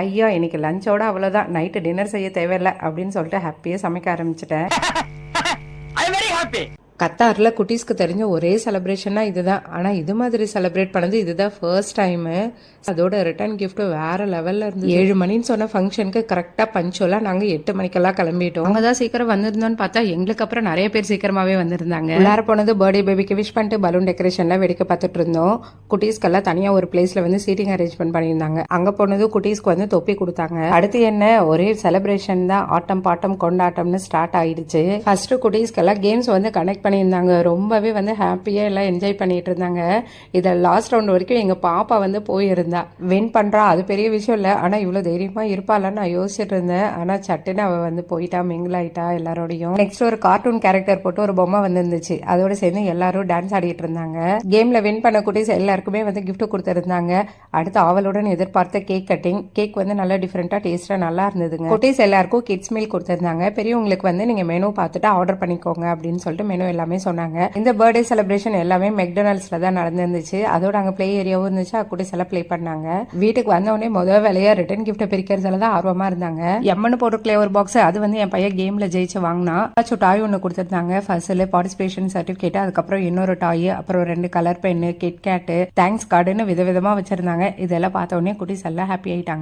ஐயா இன்னைக்கு லஞ்சோட அவ்வளோதான், நைட்டு டின்னர் செய்ய தேவையில்லை அப்படின்னு சொல்லிட்டு ஹாப்பியாக சமைக்க ஆரம்பிச்சிட்டேன். கத்தாரில் குட்டீஸ்க்கு தெரிஞ்ச ஒரே செலிப்ரேஷன்னா இதுதான். ஆனால் இது மாதிரி செலிப்ரேட் பண்ணது இதுதான் ஃபர்ஸ்ட் டைமு. அதோட ரிட்டர்ன் கிஃப்ட் வேற லெவலில் இருந்து 7 மணின்னு சொன்ன ஃபங்க்ஷனுக்கு கரெக்டாக பஞ்சோலாம் நாங்கள் 8 மணிக்கெல்லாம் கிளம்பிட்டோம். அவங்க தான் சீக்கிரம் வந்திருந்தோன்னு பார்த்தா எங்களுக்கு அப்புறம் நிறைய பேர் சீக்கிரமாகவே வந்திருந்தாங்க. எல்லாரும் போனது பர்த்டே பேபிக்கு விஷ் பண்ணிட்டு பலூன் டெக்கரேஷன்லாம் வெடிக்க பார்த்துட்டு இருந்தோம். குட்டீஸ்க்கெல்லாம் தனியாக ஒரு பிளேஸில் வந்து சீட்டிங் அரேஞ்ச்மெண்ட் பண்ணியிருந்தாங்க. அங்கே போனது குட்டீஸ்க்கு வந்து தொப்பி கொடுத்தாங்க. அடுத்து என்ன ஒரே செலிப்ரேஷன் தான். ஆட்டம் பாட்டம் கொண்டாட்டம்னு ஸ்டார்ட் ஆயிடுச்சு. ஃபர்ஸ்ட் குட்டீஸ்க்கெல்லாம் கேம்ஸ் வந்து கனெக்ட் பண்ணியிருந்தாங்க. ரொம்பவே வந்து ஹாப்பியாக எல்லாம் என்ஜாய் பண்ணிட்டு இருந்தாங்க. இதில் லாஸ்ட் ரவுண்ட் வரைக்கும் எங்கள் பாப்பா வந்து போயிருந்தா. வின் பண்ணுறா, அது பெரிய விஷயம் இல்லை. ஆனால் இவ்வளோ தைரியமாக இருப்பாளான்னு நான் யோசிச்சுட்டு இருந்தேன். ஆனால் சட்டுன்னு அவள் வந்து போயிட்டா, மிங்கிள் ஆயிட்டா எல்லாரோடையும். நெக்ஸ்ட் ஒரு கார்ட்டூன் கேரக்டர் போட்டு ஒரு பொம்மை வந்துருந்துச்சு. அதோட சேர்ந்து எல்லாரும் டான்ஸ் ஆடிட்டு இருந்தாங்க. கேமில் வின் பண்ண குட்டீஸ் எல்லாருக்குமே வந்து கிஃப்ட் கொடுத்துருந்தாங்க. அடுத்து அவளுடன் எதிர்பார்த்த கேக் கட்டிங். கேக் வந்து நல்லா டிஃப்ரெண்ட்டாக டேஸ்ட்டாக நல்லா இருந்ததுங்க. குட்டீஸ் எல்லாருக்கும் கிட்ஸ் மீல் கொடுத்துருந்தாங்க. பெரியவங்களுக்கு வந்து நீங்கள் மெனு பார்த்துட்டு ஆர்டர் பண்ணிக்கோங்க அப்படின்னு சொல்லிட்டு மெனு எல்லாமே சொன்னாங்க. இந்த பர்த்டே செலிப்ரேஷன் எல்லாமே மெக்டொனால்ட்ஸ்ல தான் நடந்துருந்துச்சு. அதோட அங்க பிளே ஏரியாவும் இருந்துச்சு. குட்டீஸ் எல்லாம் பிளே பண்ணாங்க. வீட்டுக்கு வந்தவொடனே முதல் வேலையா ரிட்டர்ன் கிஃப்ட் பிரிக்கிறதுல தான் ஆர்வமா இருந்தாங்க. எம்மனு போட்டு ஃபிளேவர் பாக்ஸ் அது வந்து என் பையன் கேம்ல ஜெயிச்சு வாங்கினா. டாய் ஒன்று கொடுத்துருந்தாங்க. ஃபர்ஸ்ட்ல பார்ட்டிசிபேஷன் சர்டிபிகேட், அதுக்கப்புறம் இன்னொரு டாய், அப்புறம் 2 கலர் பென்னு, கிட்கேட்டு, தேங்க்ஸ் கார்டுன்னு விதவிதமா வச்சிருந்தாங்க. இதெல்லாம் பார்த்த உடனே குட்டீஸ் எல்லாம் ஹாப்பி ஆயிட்டாங்க.